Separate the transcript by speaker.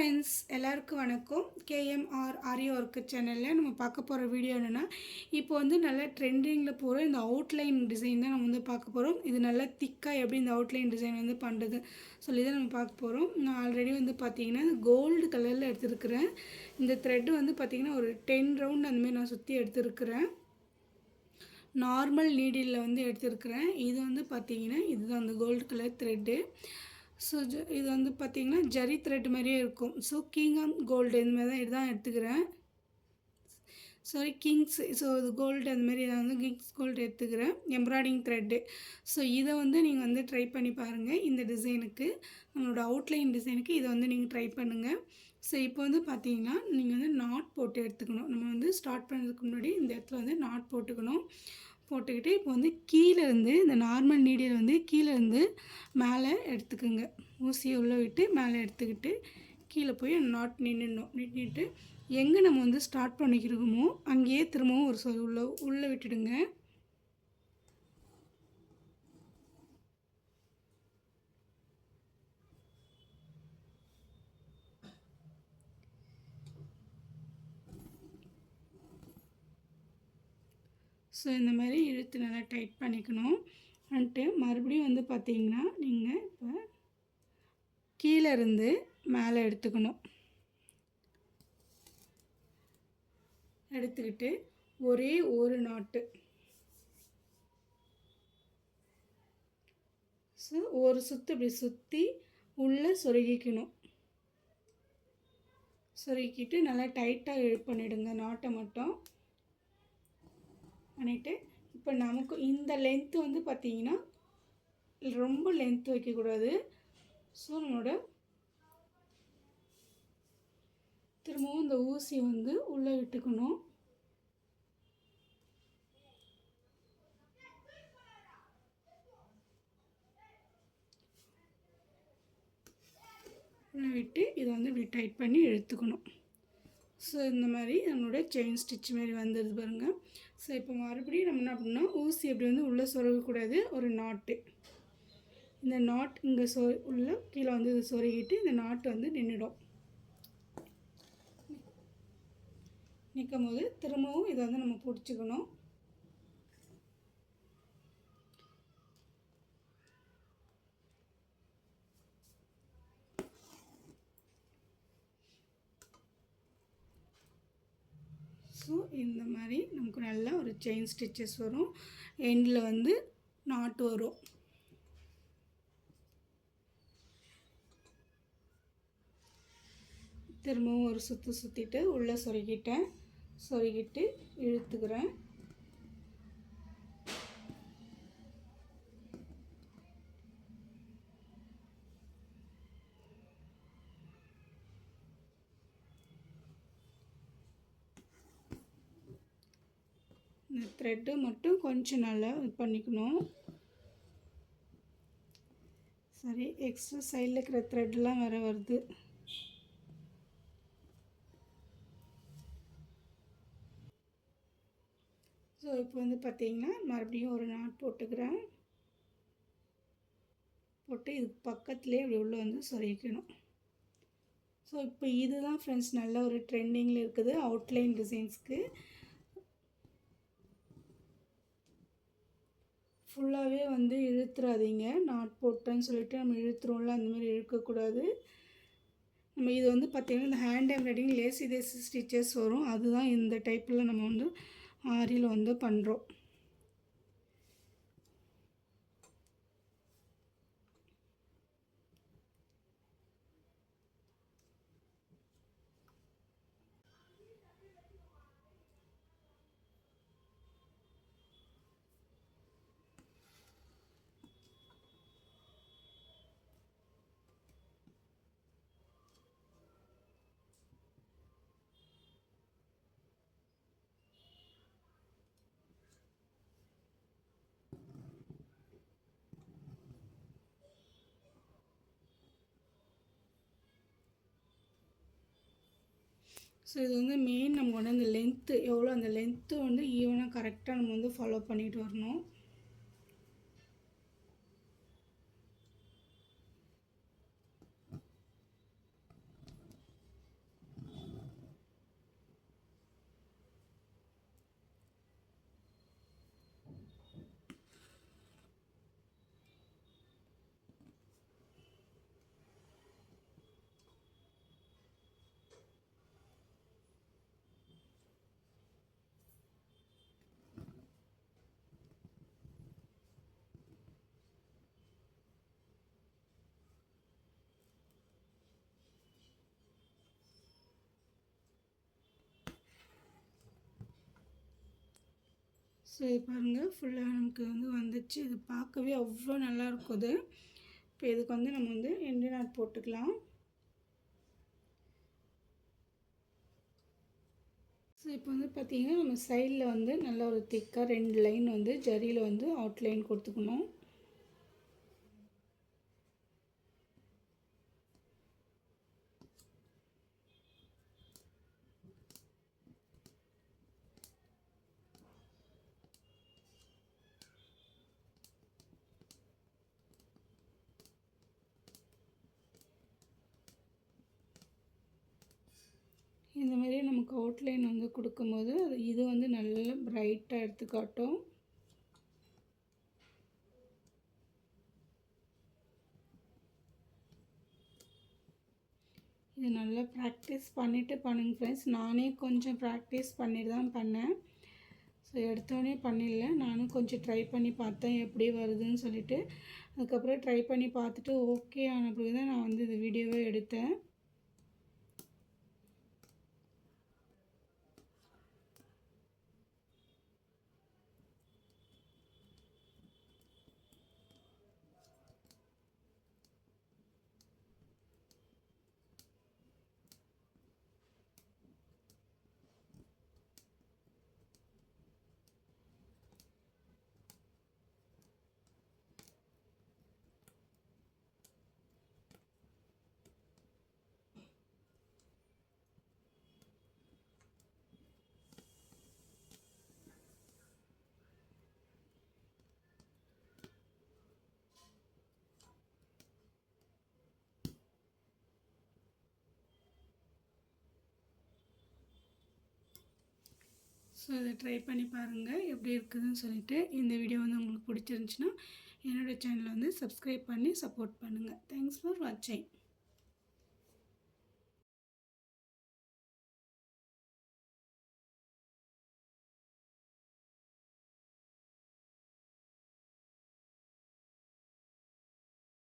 Speaker 1: Friends, எல்லாருக்கும் வணக்கம். KMR ஆரி work சேனலில் நம்ம பார்க்க போகிற வீடியோ என்னென்னா, இப்போ வந்து நல்லா ட்ரெண்டிங்கில் போகிற இந்த அவுட்லைன் டிசைன் தான் நம்ம வந்து பார்க்க போகிறோம். இது நல்லா திக்காக எப்படி இந்த அவுட்லைன் டிசைன் வந்து பண்ணுறது சொல்லி தான் நம்ம பார்க்க போகிறோம். நான் ஆல்ரெடி வந்து பார்த்திங்கன்னா கோல்டு கலரில் எடுத்துருக்கிறேன். இந்த த்ரெட்டு வந்து பார்த்திங்கன்னா ஒரு 10 ரவுண்ட் அந்தமாதிரி நான் சுற்றி எடுத்துருக்கிறேன். நார்மல் நீடிலில் வந்து எடுத்துருக்கிறேன். இது வந்து பார்த்திங்கன்னா இதுதான் அந்த கோல்டு கலர் த்ரெட்டு. ஸோ இது வந்து பார்த்திங்கன்னா ஜரி த்ரெட் மாதிரியே இருக்கும். ஸோ கிங் ஆஃப் கோல்டு இந்த மாதிரி தான் இதுதான் எடுத்துக்கிறேன். Sorry Kings. ஸோ இது கோல்டு அந்தமாரி நான் வந்து கிங்ஸ் கோல்டு எடுத்துக்கிறேன். Embroidering thread. ஸோ இதை வந்து நீங்கள் வந்து ட்ரை பண்ணி பாருங்கள். இந்த டிசைனுக்கு நம்மளோட அவுட்லைன் டிசைனுக்கு இதை வந்து நீங்கள் ட்ரை பண்ணுங்கள். ஸோ இப்போ வந்து பார்த்தீங்கன்னா நீங்கள் வந்து நாட் போட்டு எடுத்துக்கணும். நம்ம வந்து ஸ்டார்ட் பண்ணுறதுக்கு முன்னாடி இந்த இடத்துல வந்து நாட் போட்டுக்கணும். போட்டுக்கிட்டு இப்போ வந்து கீழேருந்து இந்த நார்மல் நீடியில் வந்து கீழேருந்து மேலே எடுத்துக்கோங்க. ஊசியை உள்ளே விட்டு மேலே எடுத்துக்கிட்டு கீழே போய் நாட் நின்றுட்டு எங்கே நம்ம வந்து ஸ்டார்ட் பண்ணிக்கிறோமோ அங்கேயே திரும்பவும் ஒரு சொல் உள்ளே விட்டுடுங்க. ஸோ இந்த மாதிரி இழுத்து நல்லா டைட் பண்ணிக்கணும். வந்துட்டு மறுபடியும் வந்து பார்த்திங்கன்னா நீங்கள் இப்போ கீழே இருந்து மேலே எடுத்துக்கணும். எடுத்துக்கிட்டு ஒரே ஒரு நாட்டு. ஸோ ஒரு சுற்று இப்படி சுற்றி உள்ளே சொருகிக்கணும். சொருகிக்கிட்டு நல்லா டைட்டாக பண்ணிவிடுங்க நாட்டை மட்டும் பண்ணிவிட்டு இப்போ நமக்கு இந்த லென்த்து வந்து பார்த்திங்கன்னா ரொம்ப லென்த்து வைக்கக்கூடாது. ஸோ நம்மளோட திரும்பவும் இந்த ஊசி வந்து உள்ளே விட்டுக்கணும். உள்ளே விட்டு இதை வந்து இப்படி டைட் பண்ணி எடுத்துக்கணும். ஸோ இந்த மாதிரி நம்மளோட செயின் ஸ்டிச் மாரி வந்துடுது பாருங்கள். ஸோ இப்போ மறுபடியும் நம்ம என்ன பண்ணோம், ஊசி அப்படி வந்து உள்ளே சொருகக்கூடாது. ஒரு நாட்டு இந்த நாட் இங்கே உள்ள கீழே வந்து இது சொருகிட்டு இந்த நாட்டு வந்து நின்றுடும். நிற்கும் போது திரும்பவும் இதை வந்து நம்ம பிடிச்சிக்கணும். ஸோ இந்த மாதிரி நமக்கு நல்லா ஒரு செயின் ஸ்டிச்சஸ் வரும். எண்டில் வந்து நாட்டு வரும். திரும்பவும் ஒரு சுற்றிட்டு உள்ளே சொருகிட்டு இழுத்துக்கிறேன். இந்த த்ரெட்டு மட்டும் கொஞ்சம் நல்லா இது பண்ணிக்கணும். சரி, எக்ஸ்ட்ரா சைடில் இருக்கிற த்ரெட்லாம் வேறு வருது. ஸோ இப்போ வந்து பார்த்திங்கன்னா மறுபடியும் ஒரு நாட் போட்டுக்கிறேன். போட்டு இதுக்கு பக்கத்துலேயே அப்படி உள்ள வந்து சொருகிக்கணும். ஸோ இப்போ இதுதான் ஃப்ரெண்ட்ஸ் நல்ல ஒரு ட்ரெண்டிங்கில் இருக்குது அவுட்லைன் டிசைன்ஸ்க்கு. ஃபுல்லாகவே வந்து இழுத்துறாதீங்க. நாட் போட்டேன்னு சொல்லிவிட்டு நம்ம இழுத்துருவோம்ல, அந்தமாதிரி இழுக்கக்கூடாது. நம்ம இது வந்து பார்த்திங்கன்னா இந்த ஹேண்ட் எம்ப்ராய்டிங் லேசி ஸ்டிச்சஸ் வரும். அதுதான் இந்த டைப்பில் நம்ம வந்து ஆரியில் வந்து பண்ணுறோம். ஸோ இது வந்து மெயின் நமக்கு வந்து அந்த லென்த்து எவ்வளோ, அந்த லென்த்து வந்து ஈவனாக கரெக்டாக நம்ம வந்து ஃபாலோ பண்ணிட்டு வரணும். ஸோ இது பாருங்கள் ஃபுல்லாக நமக்கு வந்து வந்துச்சு. இது பார்க்கவே அவ்வளோ நல்லாயிருக்கும் இது. இப்போ இதுக்கு வந்து நம்ம வந்து எண்டு நாட் போட்டுக்கலாம். ஸோ இப்போ வந்து பார்த்திங்கன்னா நம்ம சைடில் வந்து நல்ல ஒரு திக்காக 2 லைன் வந்து ஜரியில் வந்து அவுட்லைன் கொடுத்துக்கணும். இந்த மாதிரி நமக்கு அவுட்லைன் வந்து கொடுக்கும்போது இது வந்து நல்லா பிரைட்டாக எடுத்து காட்டும். இது நல்லா ப்ராக்டிஸ் பண்ணிவிட்டு பண்ணுங்கள் ஃப்ரெண்ட்ஸ். நானே கொஞ்சம் ப்ராக்டிஸ் பண்ணிட்டு தான் பண்ணேன். ஸோ எடுத்தோடனே பண்ணிடல, நானும் கொஞ்சம் ட்ரை பண்ணி பார்த்தேன் எப்படி வருதுன்னு சொல்லிட்டு. அதுக்கப்புறம் ட்ரை பண்ணி பார்த்துட்டு ஓகே ஆன பிறகு தான் நான் வந்து இந்த வீடியோவே எடுத்தேன். ஸோ இதை ட்ரை பண்ணி பாருங்கள் எப்படி இருக்குதுன்னு சொல்லிவிட்டு. இந்த வீடியோ வந்து உங்களுக்கு பிடிச்சிருந்துச்சின்னா என்னோடய சேனலை வந்து சப்ஸ்கிரைப் பண்ணி சப்போர்ட் பண்ணுங்கள். தேங்க்ஸ் ஃபார் வாட்சிங்.